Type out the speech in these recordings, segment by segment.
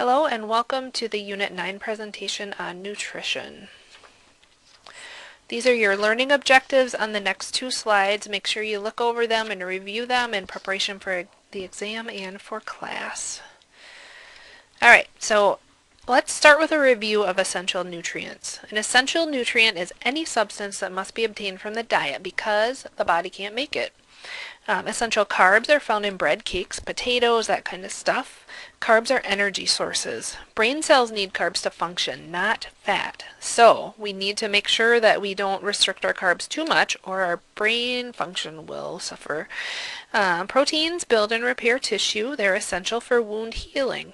Hello and welcome to the Unit 9 presentation on nutrition. These are your learning objectives on the next two slides. Make sure you look over them and review them in preparation for the exam and for class. Alright, so let's start with a review of essential nutrients. An essential nutrient is any substance that must be obtained from the diet because the body can't make it. Essential carbs are found in bread, cakes, potatoes, that kind of stuff. Carbs are energy sources. Brain cells need carbs to function, not fat. So we need to make sure that we don't restrict our carbs too much or our brain function will suffer. Proteins build and repair tissue. They're essential for wound healing.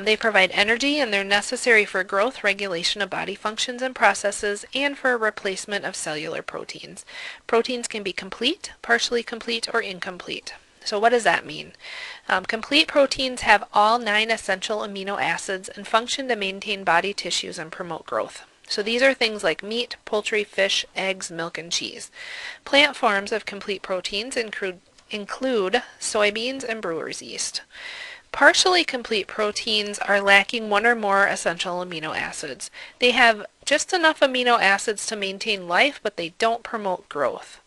They provide energy and they're necessary for growth, regulation of body functions and processes, and for replacement of cellular proteins. Proteins can be complete, partially complete, or incomplete. So what does that mean? Complete proteins have all 9 essential amino acids and function to maintain body tissues and promote growth. So these are things like meat, poultry, fish, eggs, milk, and cheese. Plant forms of complete proteins include soybeans and brewer's yeast. Partially complete proteins are lacking one or more essential amino acids. They have just enough amino acids to maintain life, but they don't promote growth.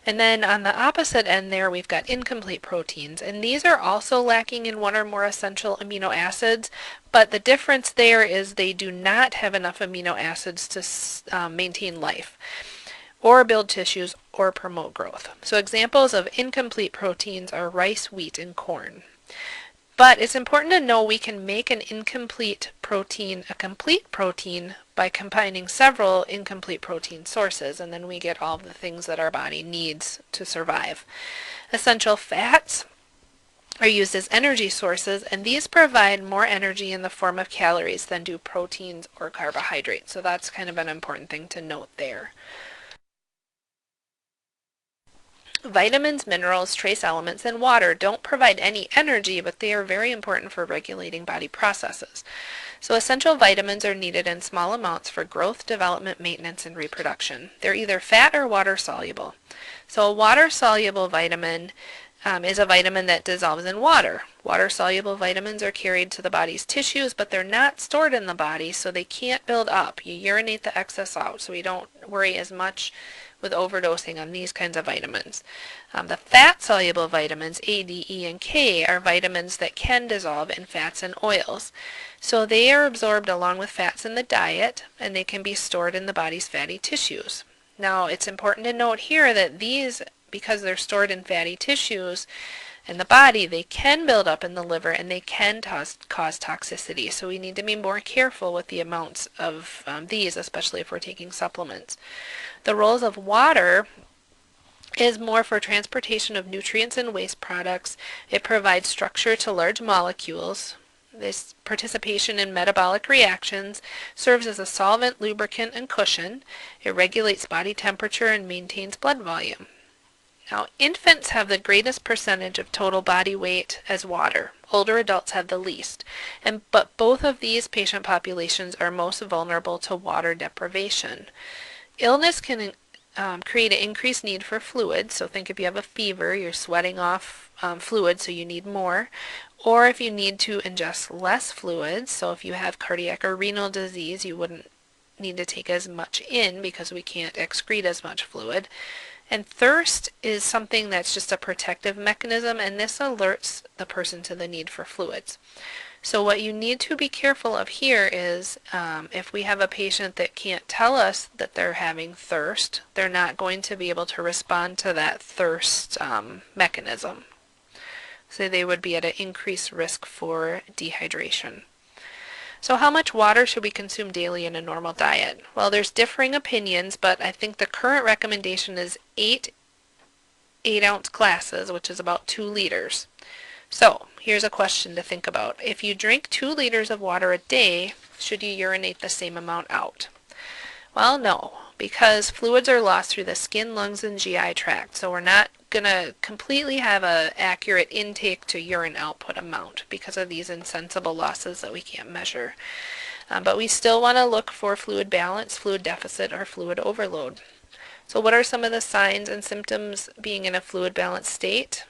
And then on the opposite end there, we've got incomplete proteins, and these are also lacking in one or more essential amino acids, but the difference there is they do not have enough amino acids to maintain life, or build tissues, or promote growth. So examples of incomplete proteins are rice, wheat, and corn. But it's important to know we can make an incomplete protein a complete protein by combining several incomplete protein sources, and then we get all the things that our body needs to survive. Essential fats are used as energy sources, and these provide more energy in the form of calories than do proteins or carbohydrates. So that's kind of an important thing to note there. Vitamins, minerals, trace elements, and water don't provide any energy, but they are very important for regulating body processes. So essential vitamins are needed in small amounts for growth, development, maintenance, and reproduction. They're either fat or water soluble. So a water soluble vitamin is a vitamin that dissolves in water. Water soluble vitamins are carried to the body's tissues, but they're not stored in the body, so they can't build up. You urinate the excess out, so we don't worry as much with overdosing on these kinds of vitamins. The fat-soluble vitamins, A, D, E, and K, are vitamins that can dissolve in fats and oils. So they are absorbed along with fats in the diet, and they can be stored in the body's fatty tissues. Now, it's important to note here that these, because they're stored in fatty tissues in the body, they can build up in the liver and they can cause toxicity. So we need to be more careful with the amounts of these, especially if we're taking supplements. The roles of water is more for transportation of nutrients and waste products. It provides structure to large molecules. This participation in metabolic reactions serves as a solvent, lubricant, and cushion. It regulates body temperature and maintains blood volume. Now, infants have the greatest percentage of total body weight as water. Older adults have the least. But both of these patient populations are most vulnerable to water deprivation. Illness can create an increased need for fluids. So think if you have a fever, you're sweating off fluid, so you need more. Or if you need to ingest less fluids, so if you have cardiac or renal disease, you wouldn't need to take as much in because we can't excrete as much fluid. And thirst is something that's just a protective mechanism, and this alerts the person to the need for fluids. So what you need to be careful of here is if we have a patient that can't tell us that they're having thirst, they're not going to be able to respond to that thirst mechanism. So they would be at an increased risk for dehydration. So how much water should we consume daily in a normal diet? Well, there's differing opinions, but I think the current recommendation is 8 8-ounce glasses, which is about 2 liters. So here's a question to think about. If you drink 2 liters of water a day, should you urinate the same amount out? Well, no, because fluids are lost through the skin, lungs, and GI tract, so we're not going to completely have an accurate intake to urine output amount because of these insensible losses that we can't measure. But we still want to look for fluid balance, fluid deficit, or fluid overload. So what are some of the signs and symptoms being in a fluid balanced state?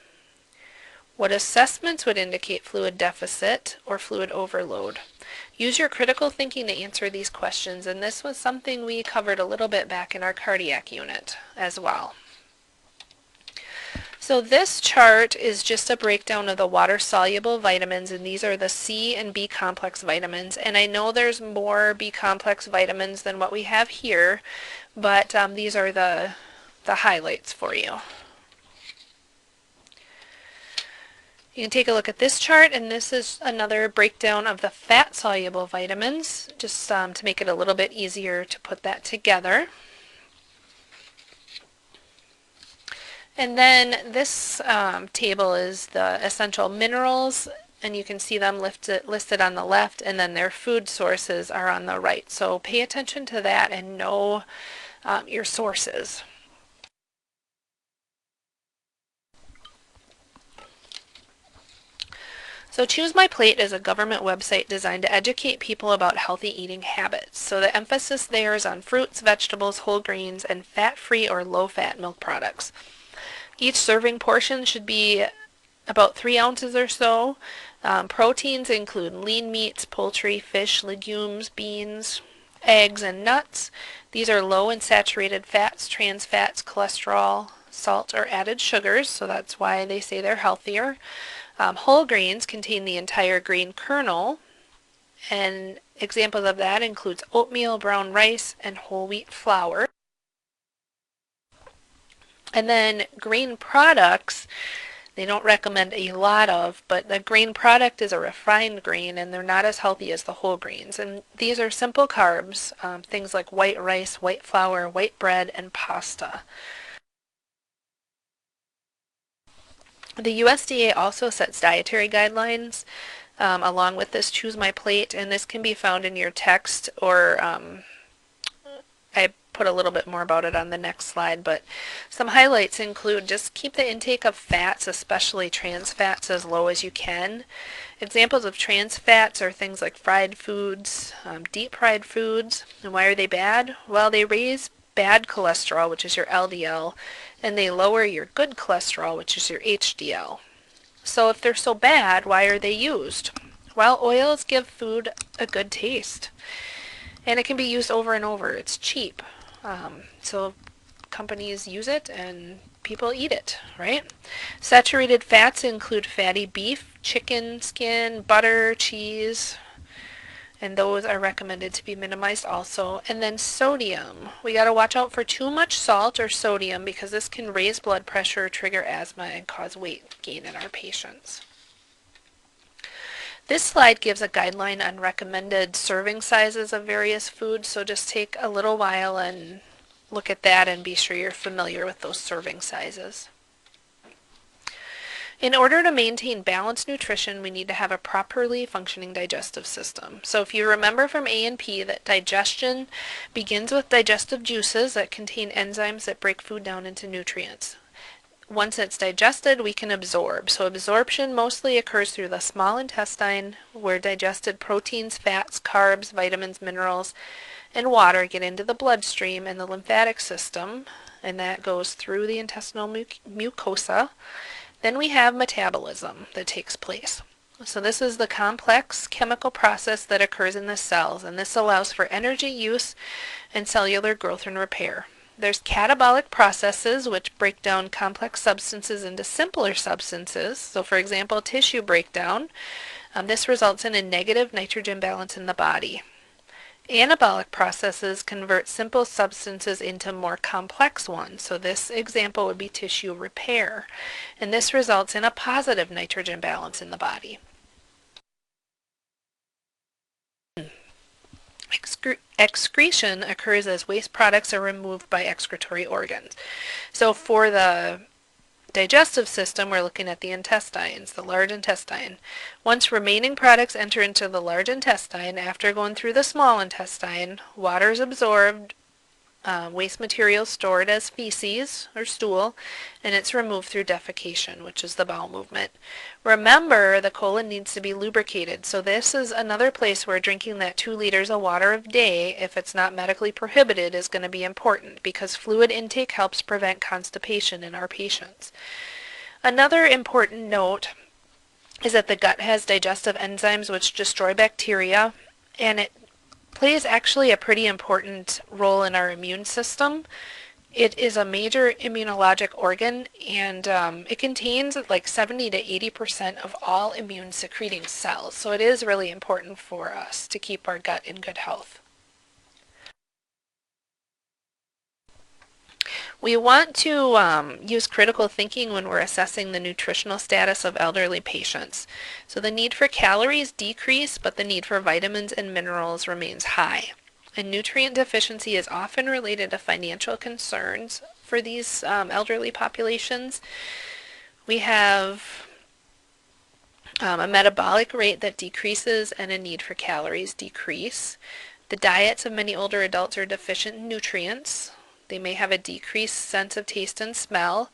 What assessments would indicate fluid deficit or fluid overload? Use your critical thinking to answer these questions, and this was something we covered a little bit back in our cardiac unit as well. So this chart is just a breakdown of the water-soluble vitamins, and these are the C and B complex vitamins. And I know there's more B complex vitamins than what we have here, but these are the highlights for you. You can take a look at this chart, and this is another breakdown of the fat-soluble vitamins, just to make it a little bit easier to put that together. And then this table is the essential minerals, and you can see them listed on the left, and then their food sources are on the right. So pay attention to that and know your sources. So Choose My Plate is a government website designed to educate people about healthy eating habits. So the emphasis there is on fruits, vegetables, whole grains, and fat-free or low-fat milk products. Each serving portion should be about 3 ounces or so. Proteins include lean meats, poultry, fish, legumes, beans, eggs, and nuts. These are low in saturated fats, trans fats, cholesterol, salt, or added sugars, so that's why they say they're healthier. Whole grains contain the entire grain kernel, and examples of that includes oatmeal, brown rice, and whole wheat flour. And then grain products, they don't recommend a lot of, but the grain product is a refined grain, and they're not as healthy as the whole grains. And these are simple carbs, things like white rice, white flour, white bread, and pasta. The USDA also sets dietary guidelines along with this Choose My Plate, and this can be found in your text, or I put a little bit more about it on the next slide, but some highlights include just keep the intake of fats, especially trans fats, as low as you can. Examples of trans fats are things like fried foods, deep fried foods. And why are they bad? Well, they raise bad cholesterol, which is your LDL, and they lower your good cholesterol, which is your HDL. So if they're so bad, why are they used? Well, oils give food a good taste, and it can be used over and over. It's cheap. So companies use it and people eat it, right? Saturated fats include fatty beef, chicken skin, butter, cheese, and those are recommended to be minimized also. And then sodium. We got to watch out for too much salt or sodium, because this can raise blood pressure, trigger asthma, and cause weight gain in our patients. This slide gives a guideline on recommended serving sizes of various foods, so just take a little while and look at that and be sure you're familiar with those serving sizes. In order to maintain balanced nutrition, we need to have a properly functioning digestive system. So if you remember from A&P that digestion begins with digestive juices that contain enzymes that break food down into nutrients. Once it's digested, we can absorb. So absorption mostly occurs through the small intestine, where digested proteins, fats, carbs, vitamins, minerals, and water get into the bloodstream and the lymphatic system, and that goes through the intestinal mucosa. Then we have metabolism that takes place. So this is the complex chemical process that occurs in the cells, and this allows for energy use and cellular growth and repair. There's catabolic processes, which break down complex substances into simpler substances. So for example, tissue breakdown. This results in a negative nitrogen balance in the body. Anabolic processes convert simple substances into more complex ones. So this example would be tissue repair. And this results in a positive nitrogen balance in the body. Excretion occurs as waste products are removed by excretory organs. So for the digestive system, we're looking at the intestines, the large intestine. Once remaining products enter into the large intestine, after going through the small intestine, water is absorbed, waste material stored as feces or stool, and it's removed through defecation, which is the bowel movement. Remember, the colon needs to be lubricated, so this is another place where drinking that 2 liters of water a day, if it's not medically prohibited, is going to be important, because fluid intake helps prevent constipation in our patients. Another important note is that the gut has digestive enzymes which destroy bacteria, and it plays actually a pretty important role in our immune system. It is a major immunologic organ, and it contains like 70 to 80% of all immune secreting cells. So it is really important for us to keep our gut in good health. We want to use critical thinking when we're assessing the nutritional status of elderly patients. So the need for calories decrease, but the need for vitamins and minerals remains high. And nutrient deficiency is often related to financial concerns for these elderly populations. We have a metabolic rate that decreases and a need for calories decrease. The diets of many older adults are deficient in nutrients. They may have a decreased sense of taste and smell.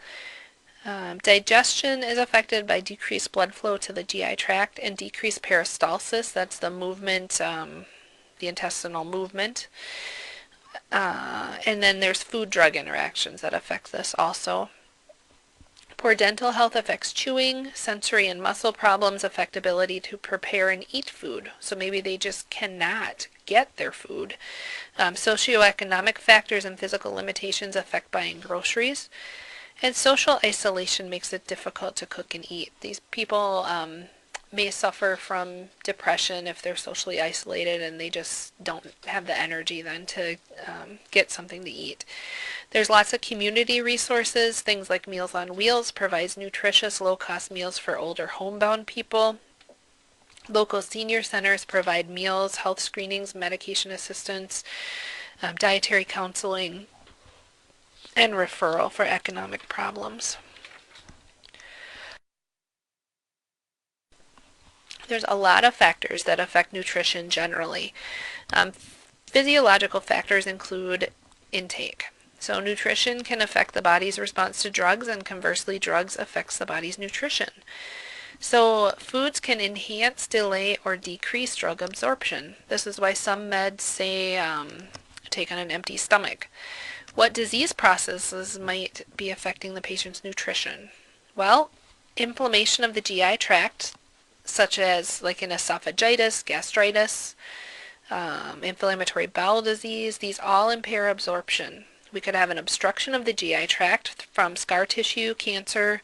Digestion is affected by decreased blood flow to the GI tract and decreased peristalsis. That's the movement, the intestinal movement. And then there's food-drug interactions that affect this also. Poor dental health affects chewing. Sensory and muscle problems affect ability to prepare and eat food. So maybe they just cannot get their food. Socioeconomic factors and physical limitations affect buying groceries. And social isolation makes it difficult to cook and eat. These people may suffer from depression if they're socially isolated and they just don't have the energy then to get something to eat. There's lots of community resources. Things like Meals on Wheels provides nutritious, low-cost meals for older homebound people. Local senior centers provide meals, health screenings, medication assistance, dietary counseling, and referral for economic problems. There's a lot of factors that affect nutrition generally. Physiological factors include intake. So nutrition can affect the body's response to drugs, and conversely, drugs affects the body's nutrition. So foods can enhance, delay, or decrease drug absorption. This is why some meds say take on an empty stomach. What disease processes might be affecting the patient's nutrition? Well, inflammation of the GI tract, such as like in esophagitis, gastritis, inflammatory bowel disease, these all impair absorption. We could have an obstruction of the GI tract from scar tissue, cancer,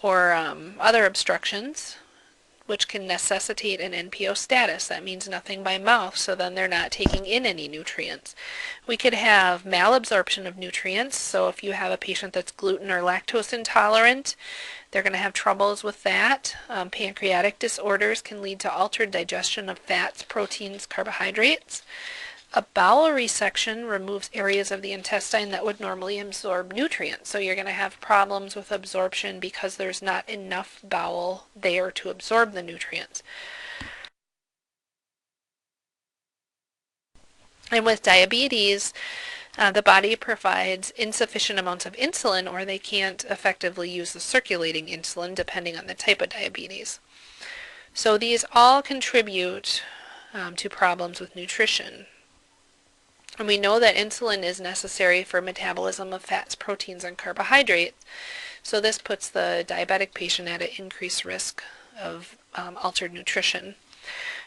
or other obstructions, which can necessitate an NPO status. That means nothing by mouth, so then they're not taking in any nutrients. We could have malabsorption of nutrients, so if you have a patient that's gluten or lactose intolerant, they're going to have troubles with that. Pancreatic disorders can lead to altered digestion of fats, proteins, carbohydrates. A bowel resection removes areas of the intestine that would normally absorb nutrients. So you're going to have problems with absorption because there's not enough bowel there to absorb the nutrients. And with diabetes, the body provides insufficient amounts of insulin, or they can't effectively use the circulating insulin depending on the type of diabetes. So these all contribute to problems with nutrition. And we know that insulin is necessary for metabolism of fats, proteins, and carbohydrates. So this puts the diabetic patient at an increased risk of altered nutrition.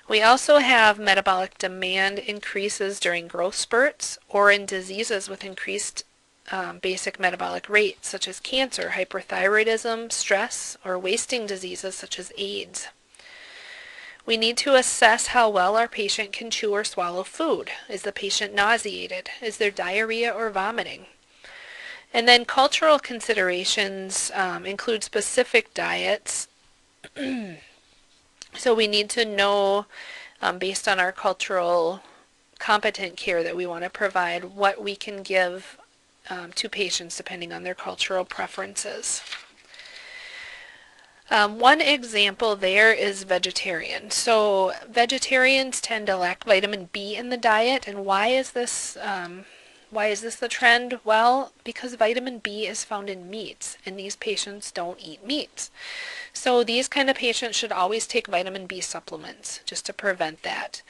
We also have metabolic demand increases during growth spurts or in diseases with increased basic metabolic rates, such as cancer, hyperthyroidism, stress, or wasting diseases such as AIDS. We need to assess how well our patient can chew or swallow food. Is the patient nauseated? Is there diarrhea or vomiting? And then cultural considerations include specific diets. So we need to know, based on our cultural competent care that we want to provide, what we can give to patients depending on their cultural preferences. One example there is vegetarian. So vegetarians tend to lack vitamin B in the diet, and why is this the trend? Well, because vitamin B is found in meats, and these patients don't eat meats. So these kind of patients should always take vitamin B supplements just to prevent that.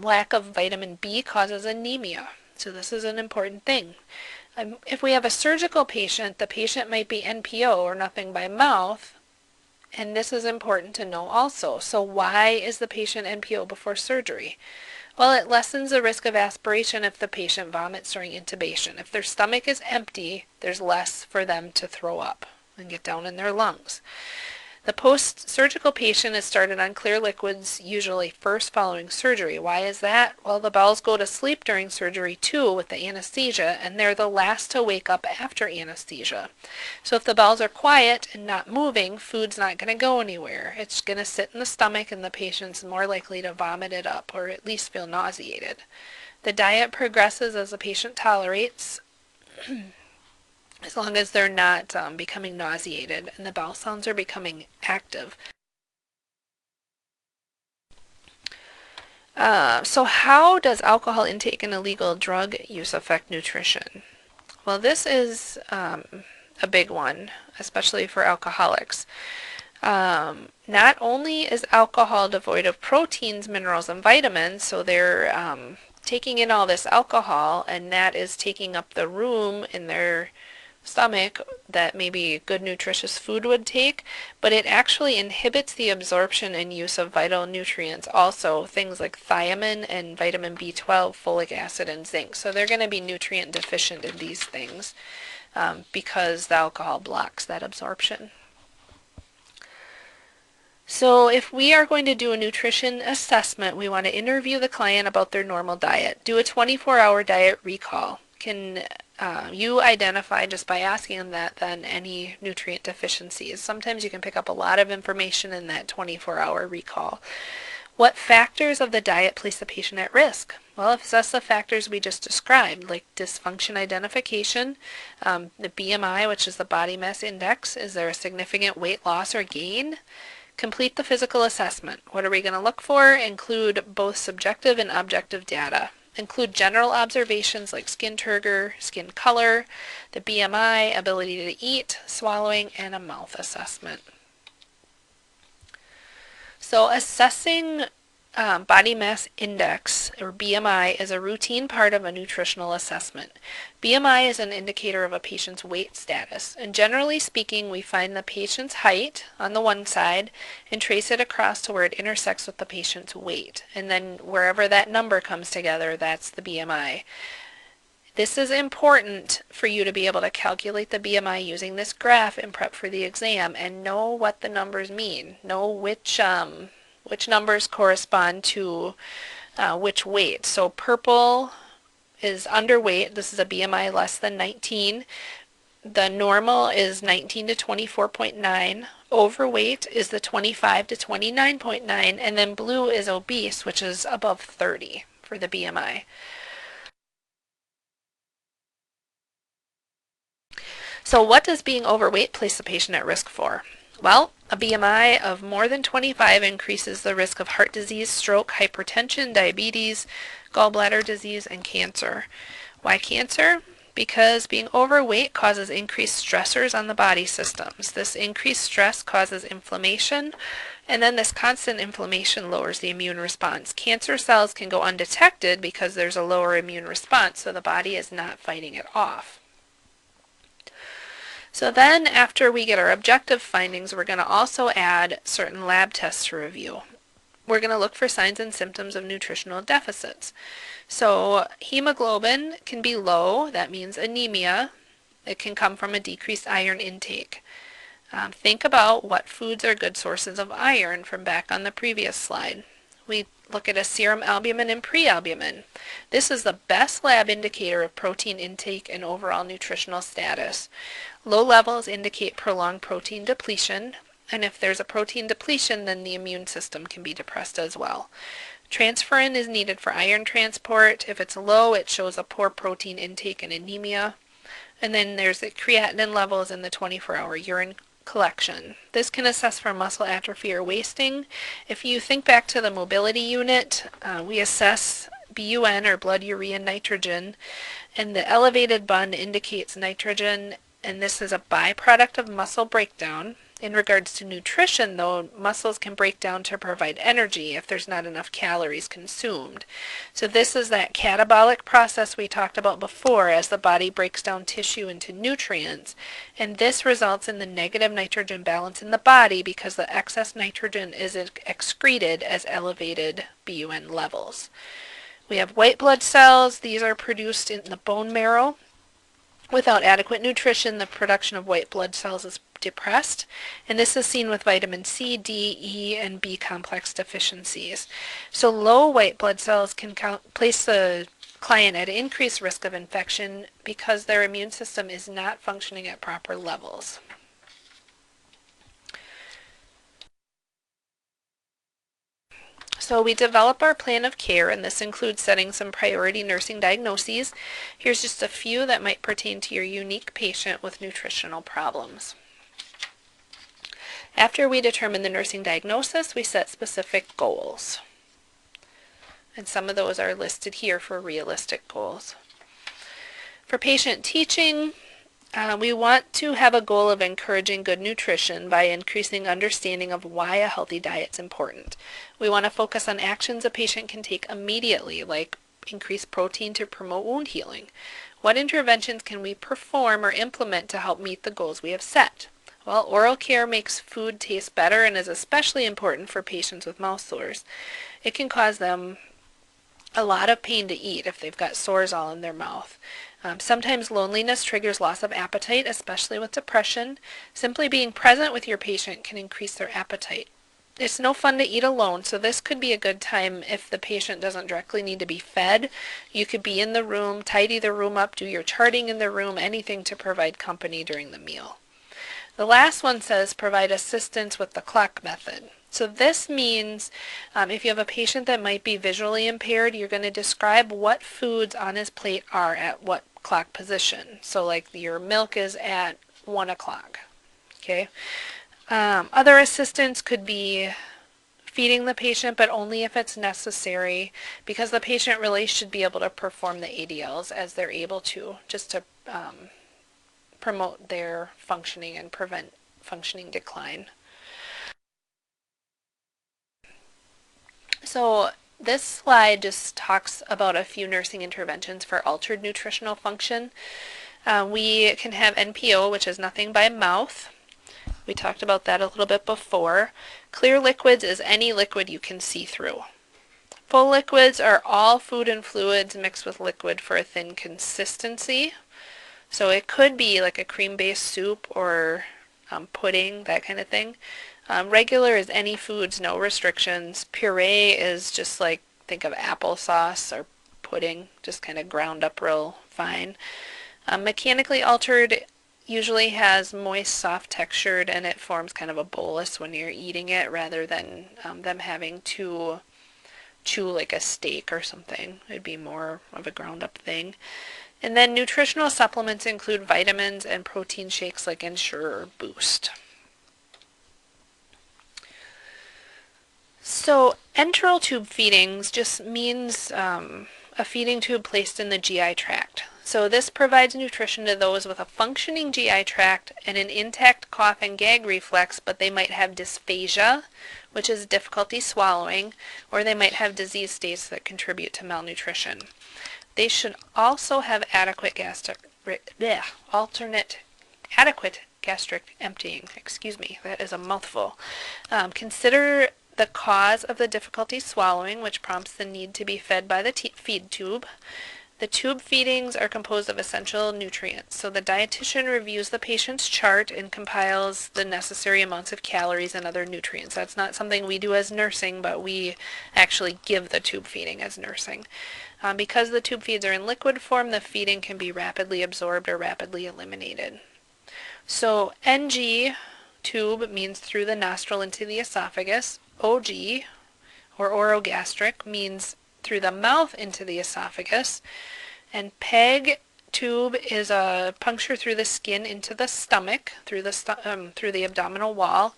Lack of vitamin B causes anemia, so this is an important thing. If we have a surgical patient, the patient might be NPO or nothing by mouth, And this is important to know also. So why is the patient NPO before surgery? Well, it lessens the risk of aspiration if the patient vomits during intubation. If their stomach is empty, there's less for them to throw up and get down in their lungs. The post-surgical patient is started on clear liquids usually first following surgery. Why is that? Well, the bowels go to sleep during surgery too with the anesthesia, and they're the last to wake up after anesthesia. So if the bowels are quiet and not moving, food's not going to go anywhere. It's going to sit in the stomach, and the patient's more likely to vomit it up or at least feel nauseated. The diet progresses as the patient tolerates, as long as they're not becoming nauseated and the bowel sounds are becoming active. So how does alcohol intake and illegal drug use affect nutrition? Well, this is a big one, especially for alcoholics. Not only is alcohol devoid of proteins, minerals, and vitamins, so they're taking in all this alcohol, and that is taking up the room in their stomach that maybe good nutritious food would take, but it actually inhibits the absorption and use of vital nutrients, also things like thiamine and vitamin B12, folic acid, and zinc. So they're going to be nutrient deficient in these things because the alcohol blocks that absorption. So if we are going to do a nutrition assessment, we want to interview the client about their normal diet. Do a 24-hour diet recall. Can you identify just by asking them that then any nutrient deficiencies? Sometimes you can pick up a lot of information in that 24-hour recall. What factors of the diet place the patient at risk? Well, assess the factors we just described, like dysfunction identification, the BMI, which is the body mass index. Is there a significant weight loss or gain? Complete the physical assessment. What are we going to look for? Include both subjective and objective data. Include general observations like skin turgor, skin color, the BMI, ability to eat, swallowing, and a mouth assessment. So assessing body mass index, or BMI, is a routine part of a nutritional assessment. BMI is an indicator of a patient's weight status, and generally speaking, we find the patient's height on the one side and trace it across to where it intersects with the patient's weight, and then wherever that number comes together, that's the BMI. This is important for you to be able to calculate the BMI using this graph and prep for the exam and know what the numbers mean. Know which numbers correspond to which weight. So purple is underweight. This is a BMI less than 19. The normal is 19 to 24.9. Overweight is the 25 to 29.9. And then blue is obese, which is above 30 for the BMI. So what does being overweight place the patient at risk for? Well, a BMI of more than 25 increases the risk of heart disease, stroke, hypertension, diabetes, gallbladder disease, and cancer. Why cancer? Because being overweight causes increased stressors on the body systems. This increased stress causes inflammation, and then this constant inflammation lowers the immune response. Cancer cells can go undetected because there's a lower immune response, so the body is not fighting it off. So then after we get our objective findings, we're going to also add certain lab tests to review. We're going to look for signs and symptoms of nutritional deficits. So hemoglobin can be low. That means anemia. It can come from a decreased iron intake. Think about what foods are good sources of iron from back on the previous slide. We look at a serum albumin and prealbumin. This is the best lab indicator of protein intake and overall nutritional status. Low levels indicate prolonged protein depletion, and if there's a protein depletion, then the immune system can be depressed as well. Transferrin is needed for iron transport. If it's low, it shows a poor protein intake and anemia. And then there's the creatinine levels in the 24-hour urine collection. This can assess for muscle atrophy or wasting. If you think back to the mobility unit, we assess BUN, or blood urea nitrogen, and the elevated BUN indicates nitrogen, and this is a byproduct of muscle breakdown. In regards to nutrition, though, muscles can break down to provide energy if there's not enough calories consumed. So this is that catabolic process we talked about before as the body breaks down tissue into nutrients. And this results in the negative nitrogen balance in the body because the excess nitrogen is excreted as elevated BUN levels. We have white blood cells. These are produced in the bone marrow. Without adequate nutrition, the production of white blood cells is depressed, and this is seen with vitamin C, D, E, and B complex deficiencies. So low white blood cells can place the client at increased risk of infection because their immune system is not functioning at proper levels. So we develop our plan of care, and this includes setting some priority nursing diagnoses. Here's just a few that might pertain to your unique patient with nutritional problems. After we determine the nursing diagnosis, we set specific goals. And some of those are listed here for realistic goals. For patient teaching, we want to have a goal of encouraging good nutrition by increasing understanding of why a healthy diet is important. We want to focus on actions a patient can take immediately, like increase protein to promote wound healing. What interventions can we perform or implement to help meet the goals we have set? Well, oral care makes food taste better and is especially important for patients with mouth sores. It can cause them a lot of pain to eat if they've got sores all in their mouth. Sometimes loneliness triggers loss of appetite, especially with depression. Simply being present with your patient can increase their appetite. It's no fun to eat alone, so this could be a good time if the patient doesn't directly need to be fed. You could be in the room, tidy the room up, do your charting in the room, anything to provide company during the meal. The last one says provide assistance with the clock method. So this means if you have a patient that might be visually impaired, you're going to describe what foods on his plate are at what clock position. So like your milk is at 1 o'clock. Okay. Other assistance could be feeding the patient, but only if it's necessary, because the patient really should be able to perform the ADLs as they're able to, just to promote their functioning and prevent functioning decline. So this slide just talks about a few nursing interventions for altered nutritional function. We can have NPO, which is nothing by mouth. We talked about that a little bit before. Clear liquids is any liquid you can see through. Full liquids are all food and fluids mixed with liquid for a thin consistency. So it could be like a cream-based soup or pudding, that kind of thing. Regular is any foods, no restrictions. Puree is just like, think of applesauce or pudding, just kind of ground up real fine. Mechanically altered usually has moist, soft textured, and it forms kind of a bolus when you're eating it rather than them having to chew like a steak or something. It'd be more of a ground up thing. And then nutritional supplements include vitamins and protein shakes like Ensure or Boost. So enteral tube feedings just means a feeding tube placed in the GI tract. So this provides nutrition to those with a functioning GI tract and an intact cough and gag reflex, but they might have dysphagia, which is difficulty swallowing, or they might have disease states that contribute to malnutrition. They should also have adequate gastric emptying. Excuse me, that is a mouthful. Consider the cause of the difficulty swallowing, which prompts the need to be fed by the feed tube. The tube feedings are composed of essential nutrients. So the dietitian reviews the patient's chart and compiles the necessary amounts of calories and other nutrients. That's not something we do as nursing, but we actually give the tube feeding as nursing. Because the tube feeds are in liquid form, the feeding can be rapidly absorbed or rapidly eliminated. So NG, tube, means through the nostril into the esophagus. OG, or orogastric, means through the mouth into the esophagus. And PEG tube is a puncture through the skin into the stomach, through the abdominal wall.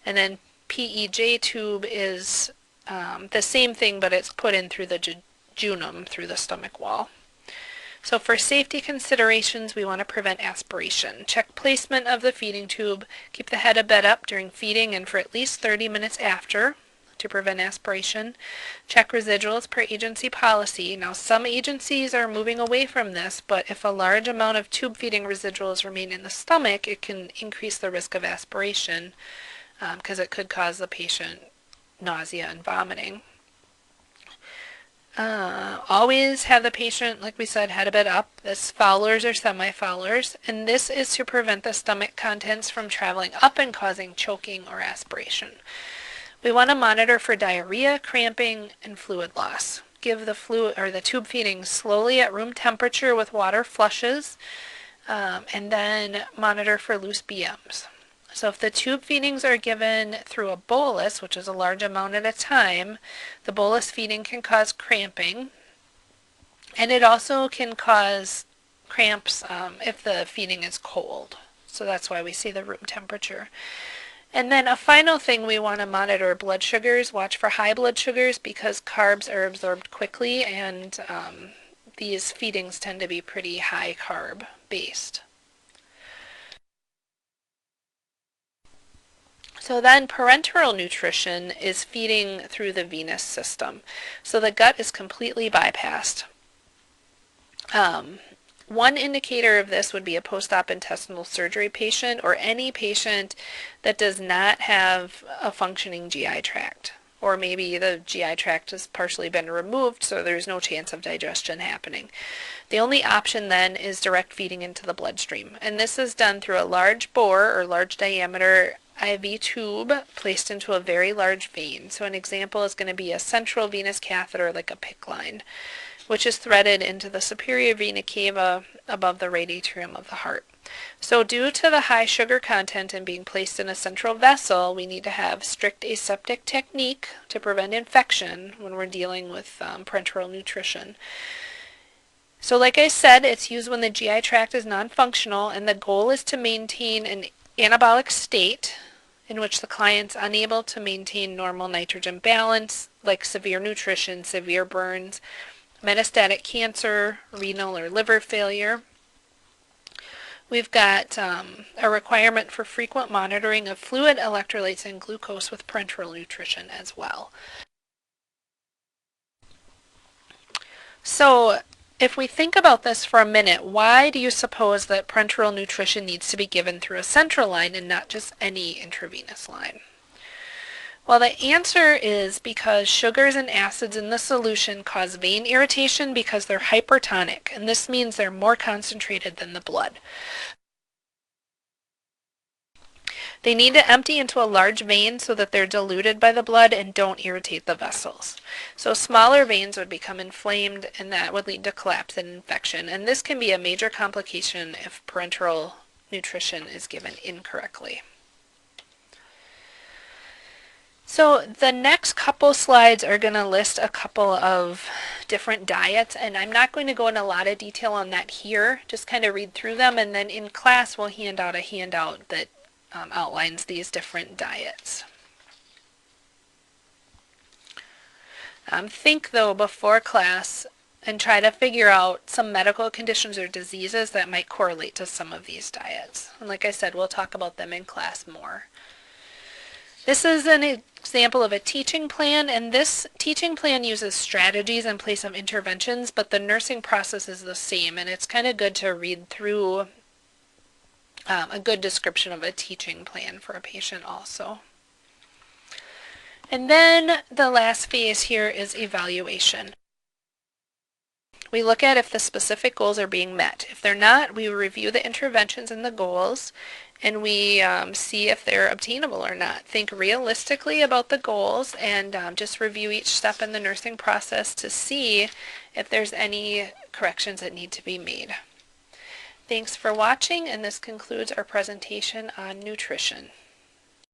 And then PEJ tube is the same thing, but it's put in through the jejunum, through the stomach wall. So for safety considerations, we want to prevent aspiration. Check placement of the feeding tube. Keep the head a bit up during feeding and for at least 30 minutes after to prevent aspiration. Check residuals per agency policy. Now, some agencies are moving away from this, but if a large amount of tube feeding residuals remain in the stomach, it can increase the risk of aspiration because it could cause the patient nausea and vomiting. Always have the patient, like we said, head a bit up. This Fowler's or semi-Fowler's, and this is to prevent the stomach contents from traveling up and causing choking or aspiration. We want to monitor for diarrhea, cramping, and fluid loss. Give the fluid or the tube feeding slowly at room temperature with water flushes, and then monitor for loose BMs. So if the tube feedings are given through a bolus, which is a large amount at a time, the bolus feeding can cause cramping, and it also can cause cramps if the feeding is cold. So that's why we see the room temperature. And then a final thing, we want to monitor blood sugars. Watch for high blood sugars because carbs are absorbed quickly, and these feedings tend to be pretty high carb based. So then parenteral nutrition is feeding through the venous system. So the gut is completely bypassed. One indicator of this would be a post-op intestinal surgery patient or any patient that does not have a functioning GI tract. Or maybe the GI tract has partially been removed, so there's no chance of digestion happening. The only option then is direct feeding into the bloodstream. And this is done through a large bore or large diameter IV tube placed into a very large vein. So an example is going to be a central venous catheter like a PICC line, which is threaded into the superior vena cava above the right atrium of the heart. So due to the high sugar content and being placed in a central vessel, we need to have strict aseptic technique to prevent infection when we're dealing with parenteral nutrition. So like I said, it's used when the GI tract is non-functional, and the goal is to maintain an anabolic state in which the client's unable to maintain normal nitrogen balance, like severe nutrition, severe burns, metastatic cancer, renal or liver failure. We've got a requirement for frequent monitoring of fluid, electrolytes, and glucose with parenteral nutrition as well. So if we think about this for a minute, why do you suppose that parenteral nutrition needs to be given through a central line and not just any intravenous line? Well, the answer is because sugars and acids in the solution cause vein irritation because they're hypertonic, and this means they're more concentrated than the blood. They need to empty into a large vein so that they're diluted by the blood and don't irritate the vessels. So smaller veins would become inflamed, and that would lead to collapse and infection. And this can be a major complication if parenteral nutrition is given incorrectly. So the next couple slides are going to list a couple of different diets, and I'm not going to go in a lot of detail on that here. Just kind of read through them, and then in class we'll hand out a handout that outlines these different diets. Think though before class and try to figure out some medical conditions or diseases that might correlate to some of these diets. And like I said, we'll talk about them in class more. This is an example of a teaching plan, and this teaching plan uses strategies in place of interventions, but the nursing process is the same, and it's kind of good to read through a good description of a teaching plan for a patient also. And then the last phase here is evaluation. We look at if the specific goals are being met. If they're not, we review the interventions and the goals, and we see if they're obtainable or not. Think realistically about the goals, and just review each step in the nursing process to see if there's any corrections that need to be made. Thanks for watching, and this concludes our presentation on nutrition.